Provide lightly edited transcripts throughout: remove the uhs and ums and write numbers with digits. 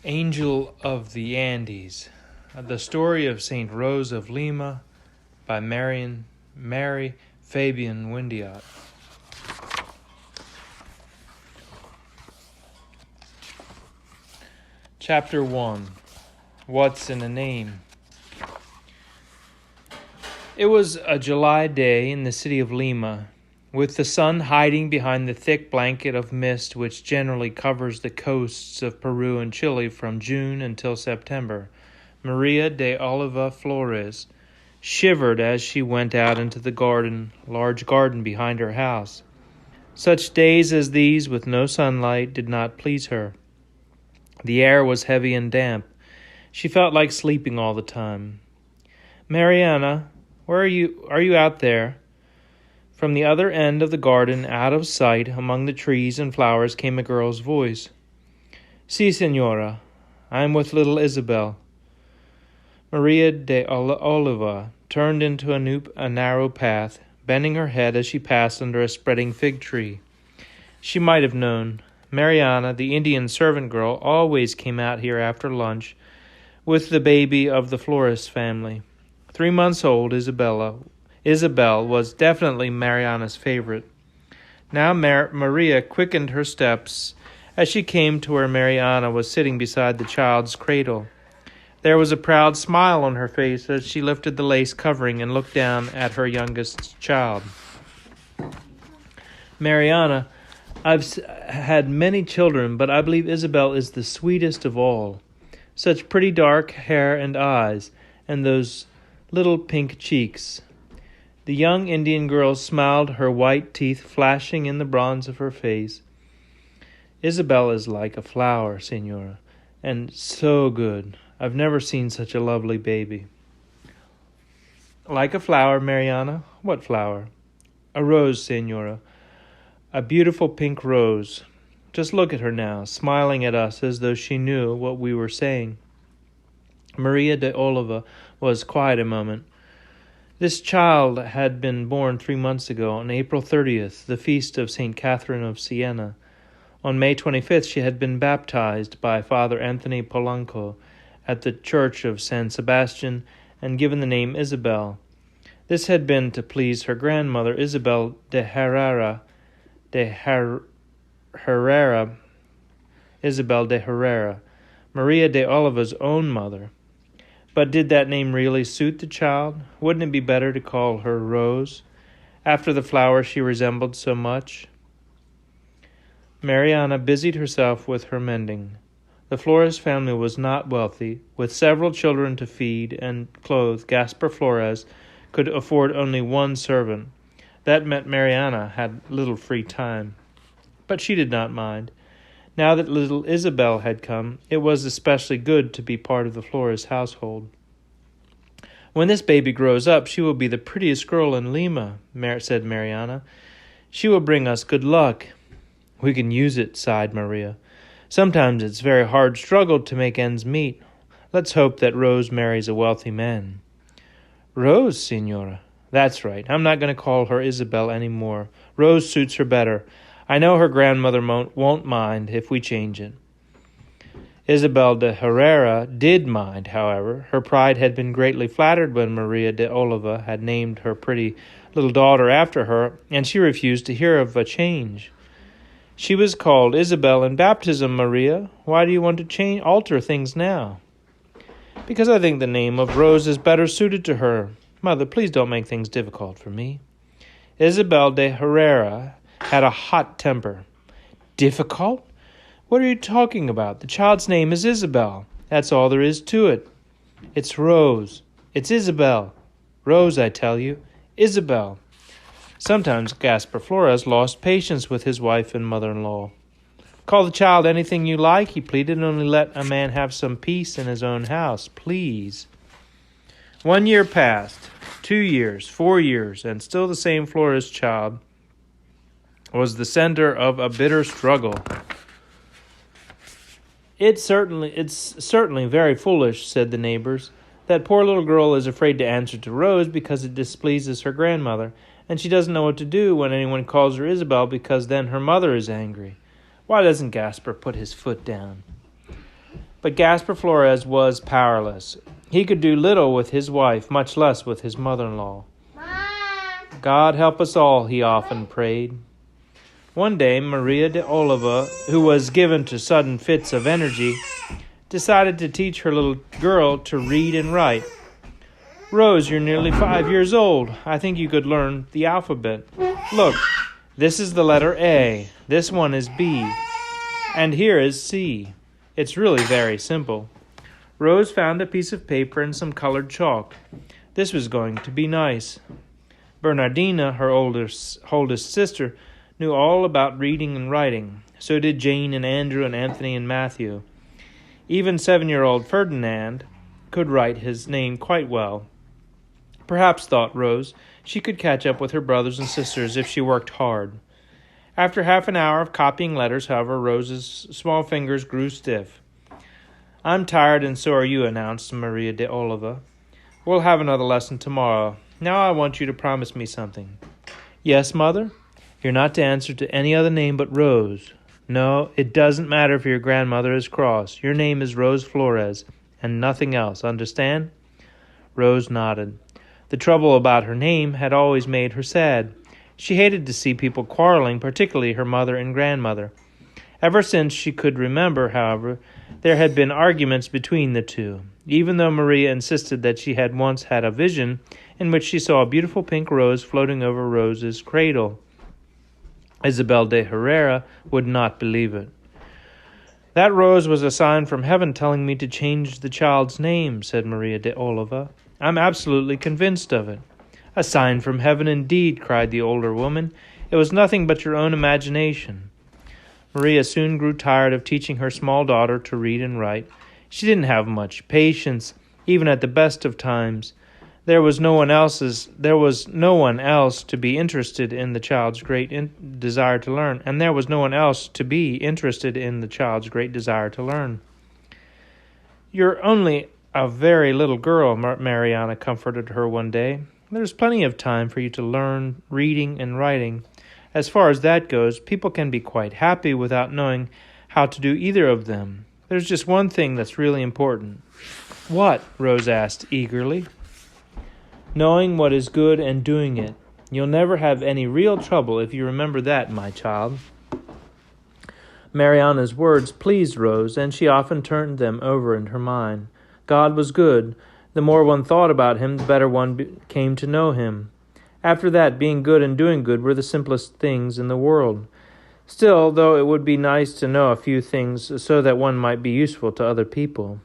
Angel of the Andes, the story of Saint Rose of Lima by Mary Fabian Windeatt. Chapter 1. What's in a Name? It was a July day in the city of Lima, with the sun hiding behind the thick blanket of mist which generally covers the coasts of Peru and Chile from June until September. Maria de Oliva Flores shivered as she went out into the large garden behind her house. Such days as these with no sunlight did not please her. The air was heavy and damp. She felt like sleeping all the time. "Mariana, where are you? Are you out there?" From the other end of the garden, out of sight, among the trees and flowers, came a girl's voice. "Si, señora. I am with little Isabel." Maria de Oliva turned into a narrow path, bending her head as she passed under a spreading fig tree. She might have known. Mariana, the Indian servant girl, always came out here after lunch with the baby of the Flores family. 3 months old, Isabel was definitely Mariana's favorite. Now Maria quickened her steps as she came to where Mariana was sitting beside the child's cradle. There was a proud smile on her face as she lifted the lace covering and looked down at her youngest child. "Mariana, I've had many children, but I believe Isabel is the sweetest of all. Such pretty dark hair and eyes, and those little pink cheeks." The young Indian girl smiled, her white teeth flashing in the bronze of her face. "Isabel is like a flower, señora, and so good. I've never seen such a lovely baby." "Like a flower, Mariana? What flower?" "A rose, señora. A beautiful pink rose. Just look at her now, smiling at us as though she knew what we were saying." Maria de Oliva was quiet a moment. This child had been born 3 months ago, on April 30th, the feast of St. Catherine of Siena. On May 25th, she had been baptized by Father Anthony Polanco at the church of San Sebastian and given the name Isabel. This had been to please her grandmother, Isabel de Herrera, Maria de Oliva's own mother. But did that name really suit the child? Wouldn't it be better to call her Rose, after the flower she resembled so much? Mariana busied herself with her mending. The Flores family was not wealthy. With several children to feed and clothe, Gaspar Flores could afford only one servant. That meant Mariana had little free time. But she did not mind. Now that little Isabel had come, it was especially good to be part of the Flores household. "When this baby grows up, she will be the prettiest girl in Lima," said Mariana. "She will bring us good luck." "We can use it," sighed Maria. "Sometimes it's a very hard struggle to make ends meet. Let's hope that Rose marries a wealthy man." "Rose, señora?" "That's right. I'm not going to call her Isabel any more. Rose suits her better. I know her grandmother won't mind if we change it." Isabel de Herrera did mind, however. Her pride had been greatly flattered when Maria de Oliva had named her pretty little daughter after her, and she refused to hear of a change. "She was called Isabel in baptism, Maria. Why do you want to alter things now?" "Because I think the name of Rose is better suited to her. Mother, please don't make things difficult for me." Isabel de Herrera had a hot temper. "Difficult? What are you talking about? The child's name is Isabel. That's all there is to it. It's Rose. It's Isabel. Rose, I tell you. Isabel." Sometimes Gaspar Flores lost patience with his wife and mother-in-law. "Call the child anything you like," he pleaded, "only let a man have some peace in his own house, please." 1 year passed, 2 years, 4 years, and still the same Flores child was the center of a bitter struggle. It's certainly very foolish," said the neighbors. "That poor little girl is afraid to answer to Rose because it displeases her grandmother, and she doesn't know what to do when anyone calls her Isabel because then her mother is angry. Why doesn't Gaspar put his foot down?" But Gaspar Flores was powerless. He could do little with his wife, much less with his mother-in-law. God help us all, he often prayed. One day, Maria de Oliva, who was given to sudden fits of energy, decided to teach her little girl to read and write. Rose, you're nearly 5 years old. I think you could learn the alphabet. Look, this is the letter A. This one is B. And here is C. It's really very simple. Rose found a piece of paper and some colored chalk. This was going to be nice. Bernardina, her oldest sister, knew all about reading and writing. So did Jane and Andrew and Anthony and Matthew. Even 7-year-old Ferdinand could write his name quite well. Perhaps, thought Rose, she could catch up with her brothers and sisters if she worked hard. After half an hour of copying letters, however, Rose's small fingers grew stiff. I'm tired and so are you, announced Maria de Oliva. We'll have another lesson tomorrow. Now I want you to promise me something. Yes, Mother? You're not to answer to any other name but Rose. No, it doesn't matter if your grandmother is cross. Your name is Rose Flores, and nothing else, understand? Rose nodded. The trouble about her name had always made her sad. She hated to see people quarreling, particularly her mother and grandmother. Ever since she could remember, however, there had been arguments between the two, even though Maria insisted that she had once had a vision in which she saw a beautiful pink rose floating over Rose's cradle. Isabel de Herrera would not believe it. That rose was a sign from heaven telling me to change the child's name, said Maria de Oliva. I'm absolutely convinced of it. A sign from heaven indeed, cried the older woman. It was nothing but your own imagination. Maria soon grew tired of teaching her small daughter to read and write. She didn't have much patience, even at the best of times. There was no one else to be interested in the child's great desire to learn, and there was no one else to be interested in the child's great desire to learn. You're only a very little girl, Mariana comforted her one day. There's plenty of time for you to learn reading and writing. As far as that goes, people can be quite happy without knowing how to do either of them. There's just one thing that's really important. What? Rose asked eagerly. Knowing what is good and doing it. You'll never have any real trouble if you remember that, my child. Mariana's words pleased Rose, and she often turned them over in her mind. God was good. The more one thought about him, the better one came to know him. After that, being good and doing good were the simplest things in the world. Still, though, it would be nice to know a few things so that one might be useful to other people.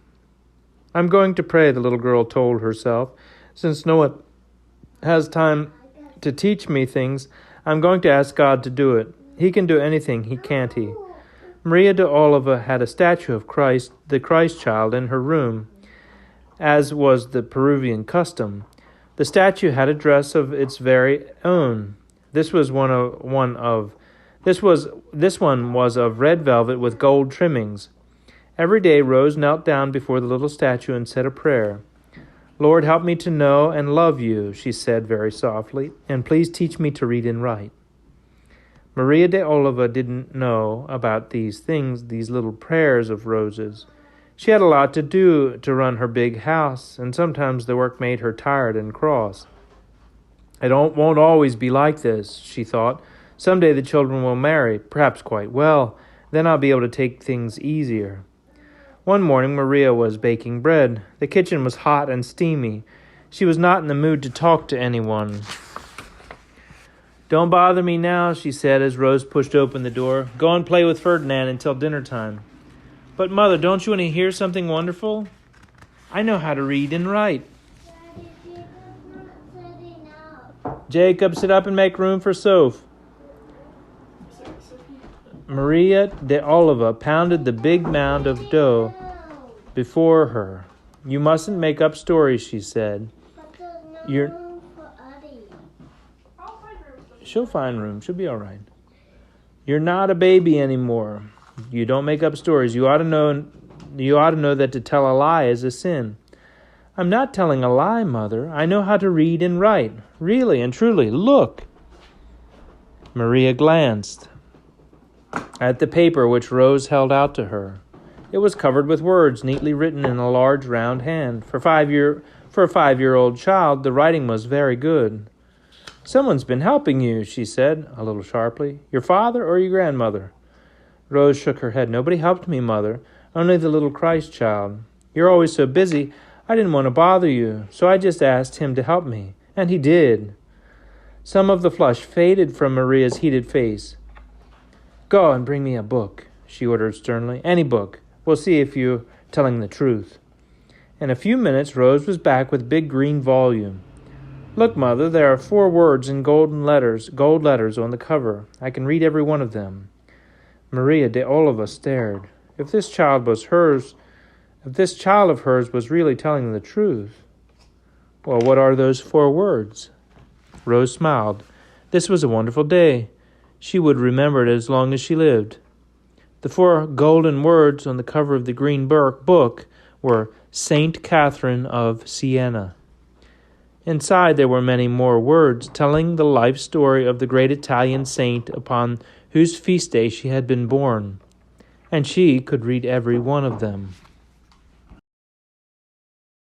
I'm going to pray, the little girl told herself. Since no one has time to teach me things, I'm going to ask God to do it. He can do anything, can't he? Maria de Oliva had a statue of Christ, the Christ child, in her room, as was the Peruvian custom. The statue had a dress of its very own. This one was of red velvet with gold trimmings. Every day Rose knelt down before the little statue and said a prayer. Lord, help me to know and love you, she said very softly, and please teach me to read and write. Maria de Oliva didn't know about these things, these little prayers of Rose's. She had a lot to do to run her big house, and sometimes the work made her tired and cross. It won't always be like this, she thought. Someday the children will marry, perhaps quite well. Then I'll be able to take things easier. One morning Maria was baking bread. The kitchen was hot and steamy. She was not in the mood to talk to anyone. Don't bother me now, she said as Rose pushed open the door. Go and play with Ferdinand until dinner time. But, Mother, don't you want to hear something wonderful? I know how to read and write. Jacob, sit up and make room for Soph. Maria de Oliva pounded the big mound of dough before her. You mustn't make up stories, she said. She'll find room. She'll be all right. You're not a baby anymore. You don't make up stories. You ought to know that to tell a lie is a sin. I'm not telling a lie, Mother. I know how to read and write. Really and truly. Look. Maria glanced at the paper which Rose held out to her. It was covered with words neatly written in a large round hand. For a 5-year-old child, the writing was very good. "Someone's been helping you," she said, a little sharply. "Your father or your grandmother?" Rose shook her head. "Nobody helped me, Mother. Only the little Christ child. You're always so busy, I didn't want to bother you, so I just asked him to help me. And he did." Some of the flush faded from Maria's heated face. "Go and bring me a book," she ordered sternly. "Any book. We'll see if you're telling the truth." In a few minutes, Rose was back with a big green volume. "Look, Mother, there are 4 words in gold letters on the cover. I can read every one of them." Maria de Oliva stared. If this child of hers was really telling the truth, well, what are those 4 words? Rose smiled. This was a wonderful day. She would remember it as long as she lived. The 4 golden words on the cover of the green book were Saint Catherine of Siena. Inside there were many more words telling the life story of the great Italian saint upon whose feast day she had been born, and she could read every one of them.